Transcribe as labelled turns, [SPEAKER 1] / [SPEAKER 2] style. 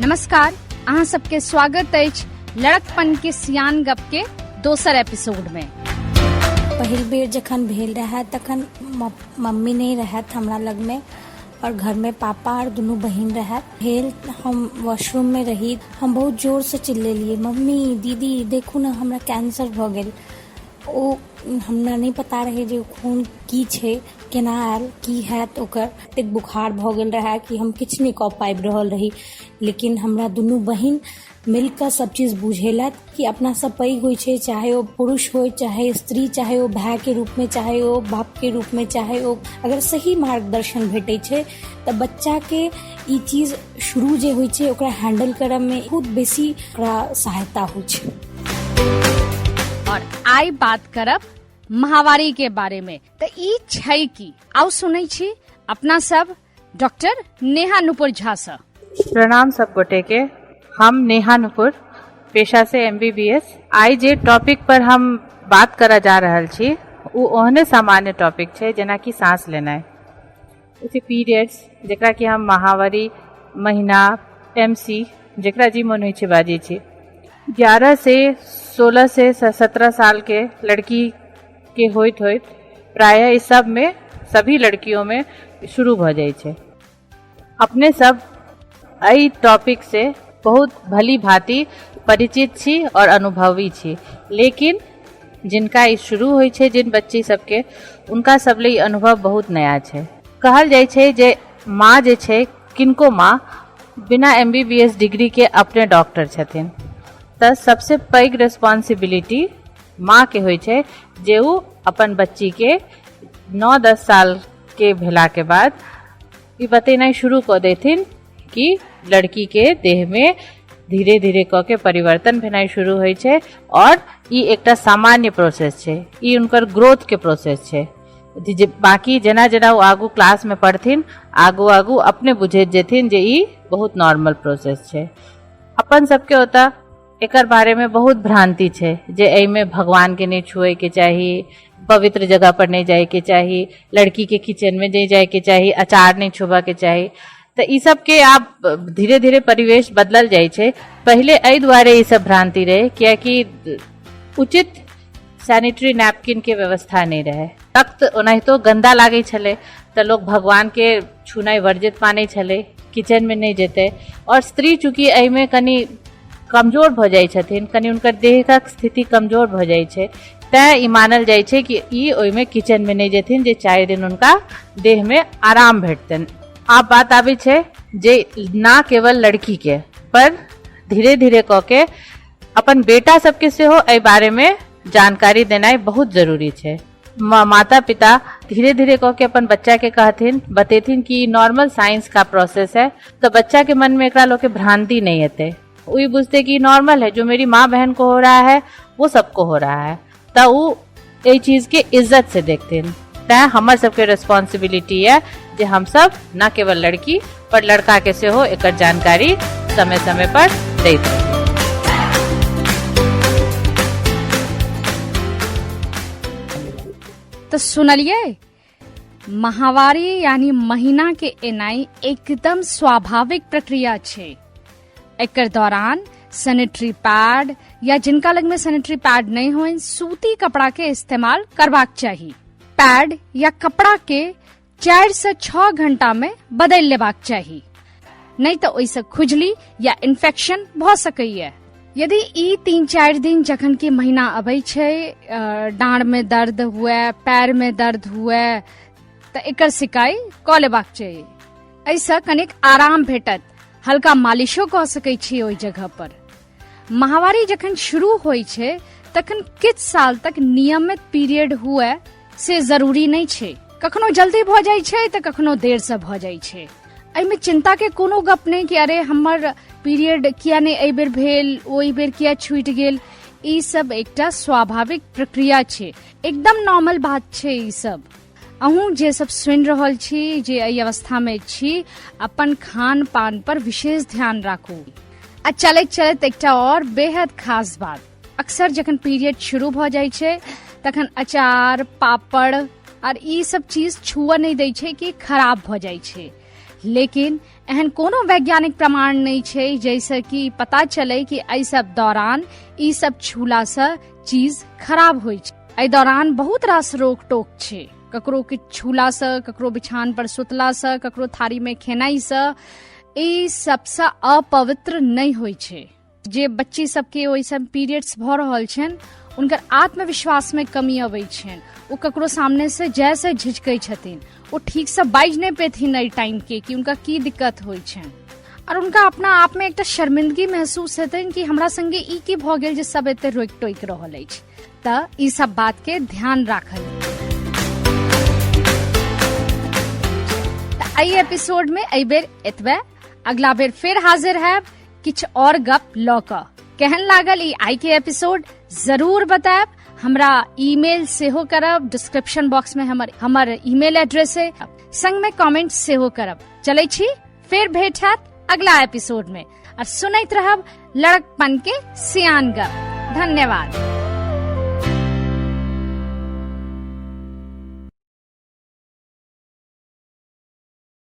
[SPEAKER 1] नमस्कार, अहाँ सबके स्वागत अछि लड़कपन के सियान गप के दोसर एपिसोड में।
[SPEAKER 2] पहिल बेर जखन भेल रहा तखन मम्मी नहीं रहत हमरा लग में और घर में पापा और दुनू बहन रहत। भेल हम वॉशरूम में रही, हम बहुत जोर से चिल्लेलिए, मम्मी दीदी देखू ना हमरा कैंसर भ गेल। ओ हमरा नहीं पता रहे जे खून की छे, केना आयल, की हैत ओकर। एतेक बुखार भ गेल रहा कि हम किछ नहीं कऽ पाबि रहल रही, लेकिन हमरा दुनू बहिन मिलकर सब चीज बुझेलक कि अपना सब पैघ होइ छै, चाहे ओ पुरुष हो चाहे स्त्री, चाहे ओ भाई के रूप में, चाहे ओ बाप के रूप में, चाहे ओ अगर सही मार्गदर्शन भेटै छै तऽ बच्चा के ई चीज शुरू जे होइ छै ओकरा हैंडल करब में बहुत बेसी ओकरा सहायता होइ छै।
[SPEAKER 1] और आई बात करब महावारी के बारे में। तो ई छै कि आउ सुनै छी अपना सब डॉक्टर नेहा नुपुर झा से।
[SPEAKER 3] प्रणाम सब गोटे के। हम नेहा नुपुर, पेशा से MBBS। आई जे टॉपिक पर हम बात करा जा रहल छी वो ओहने सामान्य टॉपिक छै जेना कि सांस लेनाइ, उसे पीरियड्स जेकरा कि हम महावारी, महीना, MC जेकरा जी मन होइ छै बाजी छी। 11 से 16 से 17 साल के लड़की के होइत प्रायः इस सब में सभी लड़कियों में शुरू भ जाय छै। अपने सब एहि टॉपिक से बहुत भली भांति परिचित छी और अनुभवी छी, लेकिन जिनका ई शुरू होइ छै, जिन बच्ची सबके, उनका सब ले अनुभव बहुत नया छै। कहल जाय छै जे माँ जे छै, किनको माँ बिना MBBS डिग्री के अपने डॉक्टर छथिन, तऽ सबसे पैघ रिस्पांसिबिलिटी माँ के होइ छै जे उ अपन बच्ची के 9-10 साल के भेला के बाद ई बतेनाइ शुरू कऽ देथिन कि लड़की के देह में धीरे धीरे क के परिवर्तन भेनाइ शुरू होइ छै और ई एकटा सामान्य प्रोसेस छै, ई उनकर ग्रोथ के प्रोसेस छै। जे बाकी जेना जेना वो आगू क्लास में पढ़थिन, आगू आगू अपने बुझैत जेथिन जे ई बहुत नॉर्मल प्रोसेस छै। अपन सबके ओतऽ एकर बारे में बहुत भ्रांति छै जे एहि में भगवान के नहीं छुए के चाही, पवित्र जगह पर नहीं जाए के चाही, लड़की के किचन में नहीं जाए के चाही, अचार नहीं छुबा के चाही। तो ई सब के आप धीरे धीरे परिवेश बदलल जाय छै। पहले एहि दुआरे ई सब भ्रांति रहे कियाकि उचित सैनिटरी नैपकिन के व्यवस्था नहीं रहे। रक्त ओनाहितो गंदा लागे छले तो लोग भगवान के छूनाइ वर्जित माने छले, किचन में नहीं जेते। और स्त्री चूंकि एहि में कनी कमजोर भ जाय छथिन, कनी उनकर देहक स्थिति कमजोर भ जाय छै, तैं ई मानल जाय छै कि ई ओहि में किचन में नहीं जेथिन जे 4 दिन उनका देह में आराम भेटतन। आब बात आबै छै जे ना केवल लड़की के पर धीरे धीरे क के अपन बेटा सबके सेहो एहि बारे में जानकारी देनाइ बहुत जरूरी छै। माता पिता धीरे धीरे क के अपन बच्चा के कहथिन, बतेथिन कि नॉर्मल साइंस का प्रोसेस है, तो बच्चा के मन में एकरा लोग के भ्रांति नहीं हेते। वही बुझते कि नॉर्मल है, जो मेरी माँ बहन को हो रहा है वो सबको हो रहा है, तो वो ये चीज के इज्जत से देखते हैं। तैं हमर सबके रिस्पांसिबिलिटी है जे हम सब न केवल लड़की पर लड़का के से हो एकर जानकारी समय समय पर देते हैं।
[SPEAKER 1] तो सुनलिए, महावारी यानी महीना के एनाई एकदम स्वाभाविक प्रक्रिया छे। एकर दौरान सैनिटरी पैड या जिनका लग में सैनिटरी पैड नहीं हो, सूती कपड़ा के इस्तेमाल करबाक चाहिए। पैड या कपड़ा के 4 से 6 घंटा में बदल लेबाक चाहिए, नहीं तो ओइसे खुजली या इन्फेक्शन भ सकैये। यदि ई 3-4 दिन जखन की महीना अबै छै, डाँड़ में दर्द हुए, पैर में दर्द हुए, तो एकर सिकाई क लेबाक चाहिए। ऐसा कनिक आराम भेटत, हल्का मालिशो कऽ सकै छी ओहि जगह पर। महावारी जखन शुरू होइ छै तखन किछ साल तक नियमित पीरियड हुए से जरूरी नहीं छै। कखनो जल्दी भ जाय छै तो कखनो देर से भ जाय छै। एहिमे चिंता के कोनो गप नहीं कि अरे हमर पीरियड किया नहीं एहि बेर भेल, ओहि बेर किया छूटि गेल। ई सब एकटा स्वाभाविक प्रक्रिया छै, एकदम नॉर्मल बात छै। ई सब अहूँ जे सब सुनि रहल छी, जे एहि अवस्था में छी, अपन खान पान पर विशेष ध्यान राखू। आ चलैत चलैत एकटा और बेहद खास बात, अक्सर जखन पीरियड शुरू भ जाय छै तखन अचार, पापड़ और ई सब चीज छुआ नहीं दै छै कि खराब भ जाय छै, लेकिन एहन कोनो वैज्ञानिक प्रमाण नहीं छै जैसे कि पता चले कि एहि सब दौरान ई सब छूला से चीज खराब होइ छै। एहि दौरान बहुत रास रोक टोक छै, ककरो के छूला से, ककरो बिछान पर सुतला से, ककरो थारी में खेनाई से, ई सबसे अपवित्र नहीं होइ छै। जे बच्ची सबके ओइसन पीरियड्स भ रहल छन उनकर आत्मविश्वास में कमी अबै छन, वो ककरो सामने से जैसे झिझकै छथिन, वो ठीक से बाइज नहीं पेथिन एहि टाइम के कि उनका की दिक्कत होइ छन, और उनका अपना आप में एक शर्मिंदगी महसूस हेतन कि हमरा संगे ई की भ गेल जे सब एते रोक टोक रहल अछि। त ई सब बात के ध्यान राखल। एहि एपिसोड में एहि बेर एतबे, अगला बेर फिर हाजिर है किछ और गप ल क। केहन लागल ई आई के एपिसोड जरूर बताएब, हमरा ईमेल सेहो करब, डिस्क्रिप्शन बॉक्स में हमर ईमेल एड्रेस है, संग में कमेंट सेहो करब। चलै छी, फिर भेंट हैत अगला एपिसोड में, और सुनैत रहब लड़कपन के सियान गप। धन्यवाद।